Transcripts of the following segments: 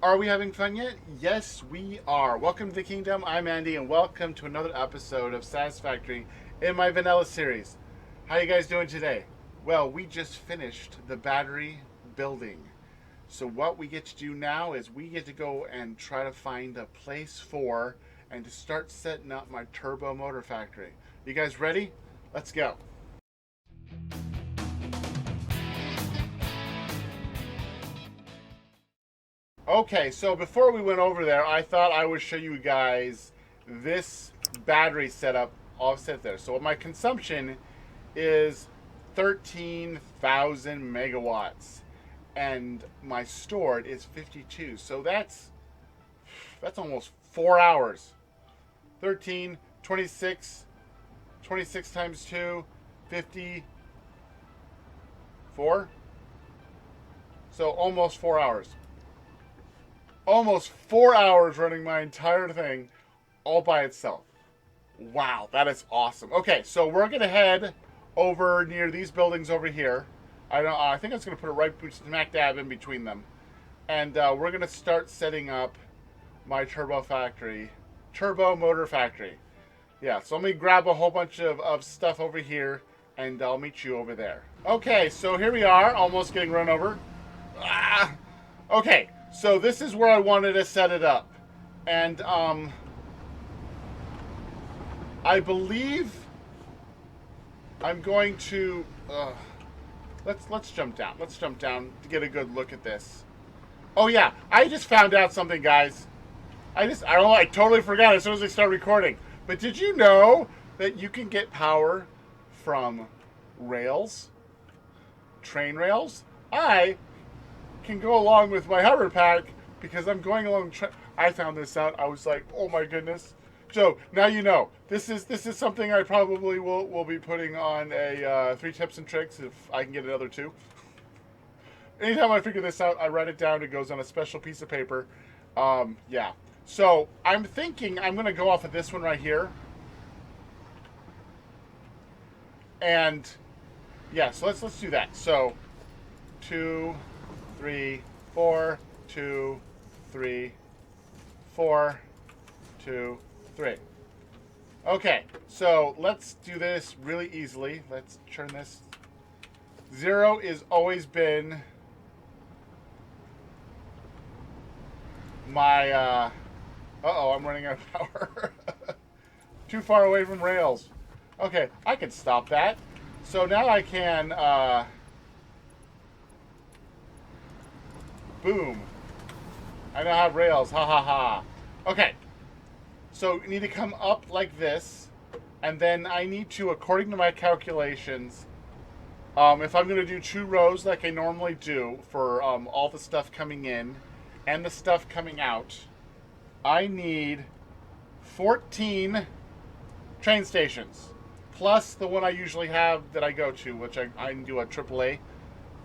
Are we having fun yet? Yes, we are. Welcome to the Kingdom. I'm Andy, and welcome to another episode of Satisfactory in my vanilla series. How you guys doing today? Well, we just finished the battery building. So what we get to do now is we get to go and try to find a place for and to start setting up my turbo motor factory. You guys ready? Let's go. Okay, so before we went over there, I thought I would show you guys this battery setup offset there. So my consumption is 13,000 megawatts and my stored is 52. So that's almost 4 hours. 13, 26, 26 times 2, 54. So almost 4 hours. Almost 4 hours running my entire thing all by itself. Wow, that is awesome. Okay, so we're gonna head over near these buildings over here. I think I was gonna put it right smack dab in between them, and we're gonna start setting up my turbo motor factory. Yeah, so let me grab a whole bunch of stuff over here, and I'll meet you over there. Okay, so here we are, almost getting run over. Ah! Okay, so this is where I wanted to set it up. And I believe I'm going to let's jump down. Let's jump down to get a good look at this. Oh yeah, I just found out something, guys. I don't know, I totally forgot as soon as I started recording. But did you know that you can get power from rails? Train rails? I can go along with my hover pack because I'm going along. I found this out. I was like, oh my goodness. So now you know. This is something I probably will be putting on a 3 tips and tricks if I can get another 2. Anytime I figure this out, I write it down. It goes on a special piece of paper. Yeah. So I'm thinking I'm gonna go off of this one right here. And yeah, so let's do that. So 2, 3, 4, 2, 3, 4, 2, 3. Okay, so let's do this really easily. Let's turn this. 0 is always been my. Uh-oh, I'm running out of power. Too far away from rails. Okay, I can stop that. So now I can. Boom. I now have rails. Ha ha ha. Okay. So you need to come up like this. And then I need to, according to my calculations, if I'm going to do 2 rows like I normally do for all the stuff coming in and the stuff coming out, I need 14 train stations. Plus the one I usually have that I go to, which I can do a AAA,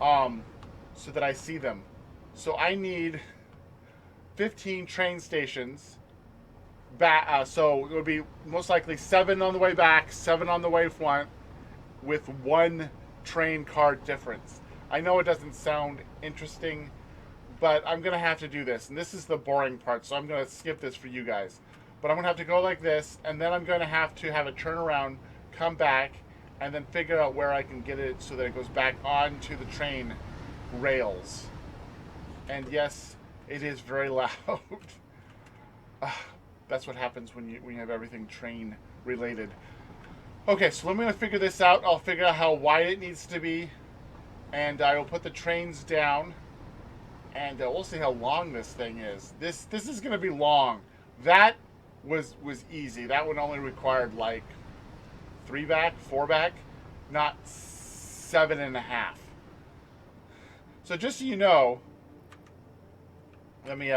so that I see them. So I need 15 train stations. So it would be most likely 7 on the way back, 7 on the way front, with 1 train car difference. I know it doesn't sound interesting, but I'm going to have to do this. And this is the boring part, so I'm going to skip this for you guys. But I'm going to have to go like this, and then I'm going to have it turn around, come back, and then figure out where I can get it so that it goes back onto the train rails. And yes, it is very loud. That's what happens when you have everything train related. Okay, so I'm going to figure this out. I'll figure out how wide it needs to be, and I will put the trains down, and we'll see how long this thing is. This is going to be long. That was easy. That one only required like 3 back, 4 back, not 7.5. So just so you know, let me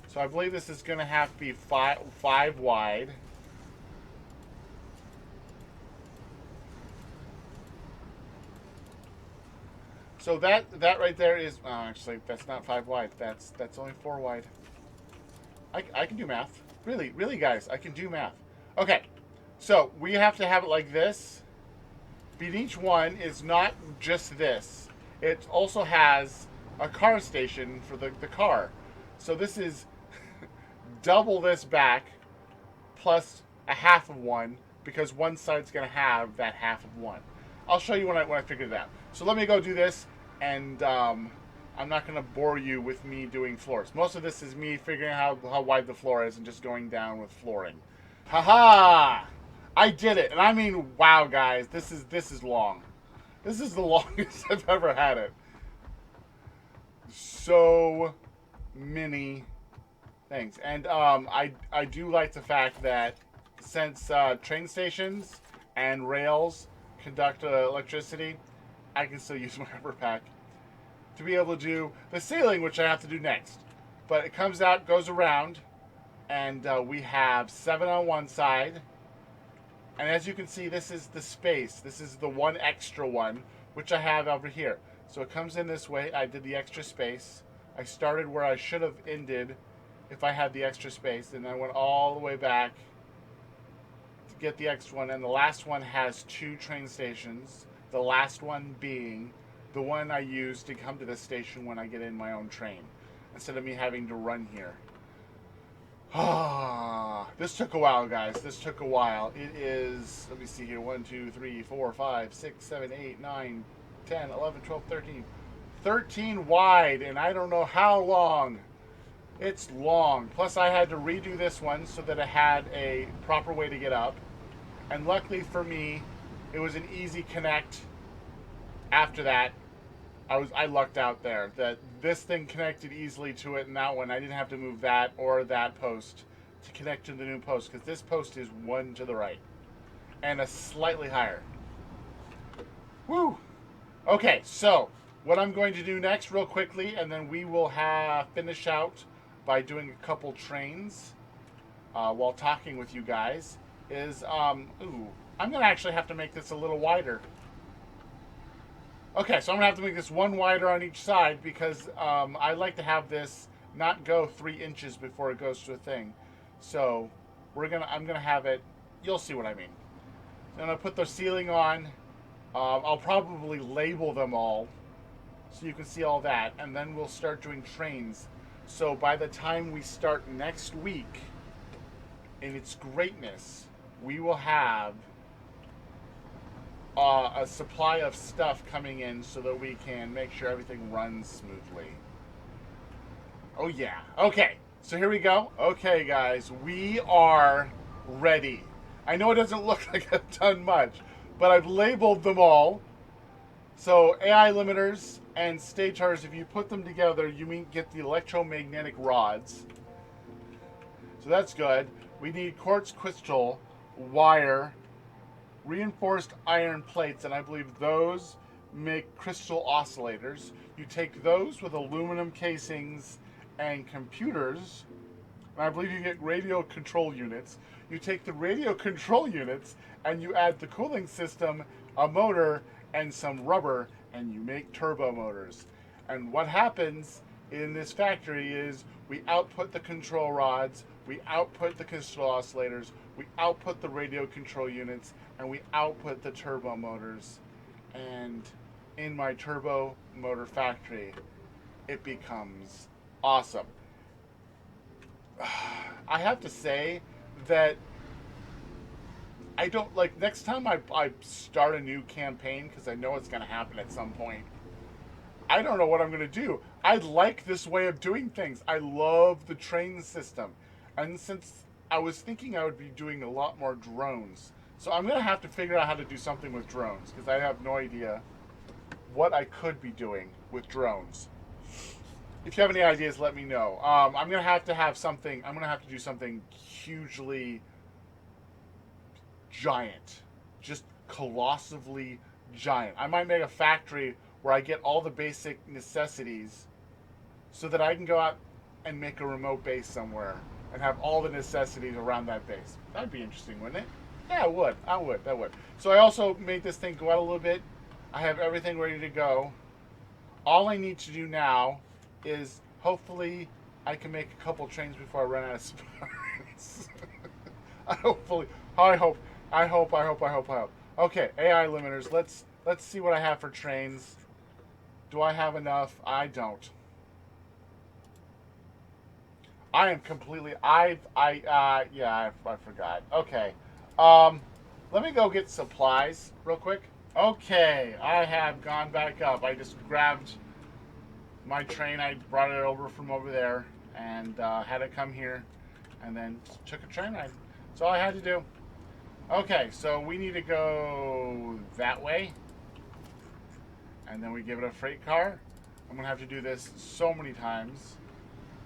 so I believe this is going to have to be 5 wide. So that right there is actually that's not 5 wide. That's only 4 wide. I can do math. Really, guys, I can do math. Okay, so we have to have it like this. But each one is not just this. It also has a car station for the car. So this is double this back plus a half of one, because one side's going to have that half of one. I'll show you when I figure it out. So let me go do this, and I'm not going to bore you with me doing floors. Most of this is me figuring out how wide the floor is and just going down with flooring. Haha! I did it, and I mean, wow, guys, this is long. This is the longest I've ever had it. So many things, and I do like the fact that since train stations and rails conduct electricity, I can still use my rubber pack to be able to do the ceiling, which I have to do next. But it comes out, goes around, and we have 7 on one side. And as you can see, this is the space. This is the one extra one, which I have over here. So it comes in this way. I did the extra space. I started where I should have ended if I had the extra space. And I went all the way back to get the extra one. And the last one has 2 train stations. The last one being the one I use to come to the station when I get in my own train, instead of me having to run here. This took a while, guys. This took a while. It is, let me see here, 1, 2, 3, 4, 5, 6, 7, 8, 9, 10, 11, 12, 13. 13 wide, and I don't know how long. It's long. Plus, I had to redo this one so that it had a proper way to get up. And luckily for me, it was an easy connect. After that, I lucked out there that this thing connected easily to it, and that one I didn't have to move that or that post to connect to the new post, because this post is 1 to the right and a slightly higher. Woo! Okay, so what I'm going to do next, real quickly, and then we will finish out by doing a couple trains while talking with you guys, is I'm gonna actually have to make this a little wider. Okay, so I'm gonna have to make this one wider on each side, because I like to have this not go 3 inches before it goes to a thing. So I'm gonna have it. You'll see what I mean. So I'm gonna put the ceiling on. I'll probably label them all so you can see all that, and then we'll start doing trains. So by the time we start next week, in its greatness, we will have a supply of stuff coming in so that we can make sure everything runs smoothly. Oh yeah. Okay, so here we go. Okay, guys, we are ready. I know it doesn't look like I've done much, but I've labeled them all. So AI limiters and stators, if you put them together, you get the electromagnetic rods. So that's good. We need quartz crystal, wire, reinforced iron plates, and I believe those make crystal oscillators. You take those with aluminum casings and computers, and I believe you get radio control units. You take the radio control units and you add the cooling system, a motor, and some rubber, and you make turbo motors. And what happens in this factory is we output the control rods, we output the crystal oscillators, we output the radio control units, and we output the turbo motors. And in my turbo motor factory, it becomes awesome. I have to say that I don't like, next time I start a new campaign, because I know it's going to happen at some point, I don't know what I'm going to do. I like this way of doing things. I love the train system. And since I was thinking I would be doing a lot more drones, so I'm going to have to figure out how to do something with drones, because I have no idea what I could be doing with drones. If you have any ideas, let me know. I'm going to have something, I'm going to have to do something hugely giant, just colossally giant. I might make a factory where I get all the basic necessities so that I can go out and make a remote base somewhere and have all the necessities around that base. That'd be interesting, wouldn't it? Yeah, it would. That would. So I also made this thing go out a little bit. I have everything ready to go. All I need to do now is hopefully I can make a couple trains before I run out of sparks. I hope. Okay, AI limiters. Let's see what I have for trains. Do I have enough? I don't. I am completely. Yeah, I forgot. Okay. Um, Let me go get supplies real quick. Okay, I have gone back up. I just grabbed my train. I brought it over from over there and had it come here, and then took a train ride. That's all I had to do. Okay, so we need to go that way, and then we give it a freight car. I'm gonna have to do this so many times,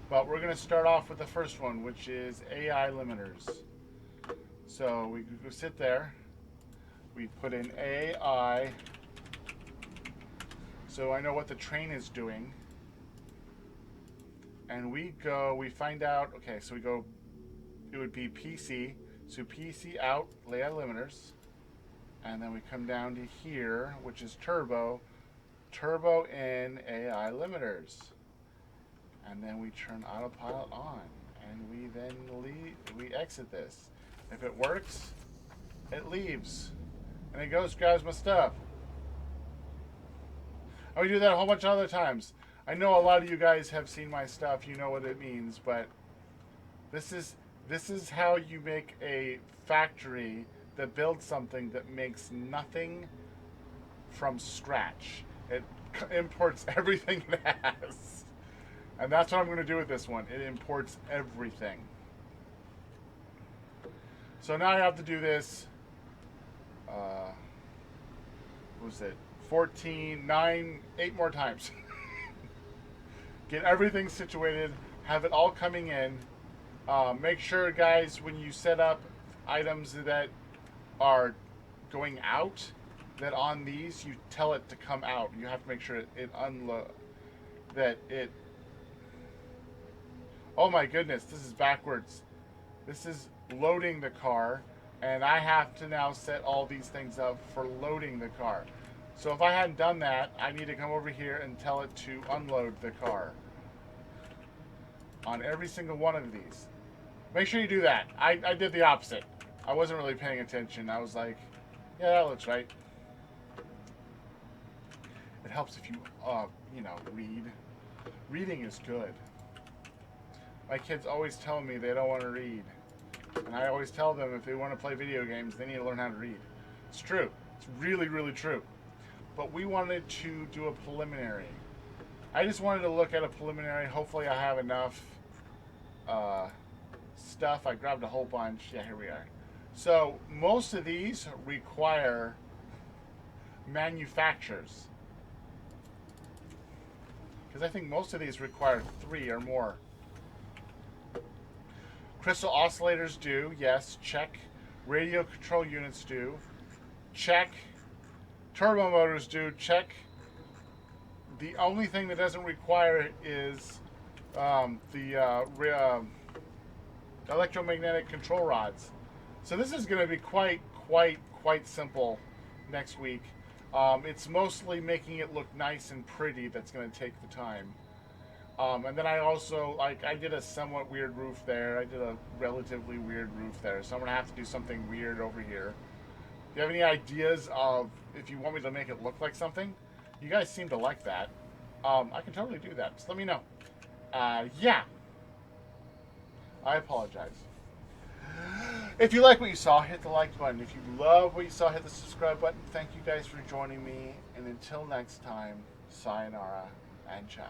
but we're gonna start off with the first one, which is AI limiters. So we go sit there. We put in AI, so I know what the train is doing. And we find out, okay, so we go, it would be PC. So PC out, layout limiters. And then we come down to here, which is turbo. Turbo in AI limiters. And then we turn autopilot on. And we then we exit this. If it works, it leaves. And it goes, grabs my stuff. I would do that a whole bunch of other times. I know a lot of you guys have seen my stuff. You know what it means, but this is how you make a factory that builds something that makes nothing from scratch. It imports everything it has. And that's what I'm going to do with this one. It imports everything. So now I have to do this. What was it? 14, 9, 8 more times. Get everything situated, have it all coming in. Make sure, guys, when you set up items that are going out, that on these you tell it to come out. You have to make sure it unload, that it. Oh my goodness, this is backwards. This is loading the car, and I have to now set all these things up for loading the car. So if I hadn't done that, I need to come over here and tell it to unload the car on every single one of these. Make sure you do that. I did the opposite. I wasn't really paying attention. I was like, yeah, that looks right. It helps if you, read. Reading is good. My kids always tell me they don't want to read. And I always tell them if they want to play video games, they need to learn how to read. It's true. It's really, really true. But we wanted to do a preliminary. I just wanted to look at a preliminary. Hopefully I have enough stuff. I grabbed a whole bunch. Yeah, here we are. So most of these require manufacturers. Because I think most of these require 3 or more. Crystal oscillators do, yes, check. Radio control units do, check. Turbo motors do, check. The only thing that doesn't require it is the electromagnetic control rods. So this is going to be quite simple next week. It's mostly making it look nice and pretty that's going to take the time. And then I also, I did a somewhat weird roof there. I did a relatively weird roof there. So I'm going to have to do something weird over here. Do you have any ideas of if you want me to make it look like something? You guys seem to like that. I can totally do that. Just let me know. Yeah. I apologize. If you like what you saw, hit the like button. If you love what you saw, hit the subscribe button. Thank you guys for joining me. And until next time, sayonara and ciao.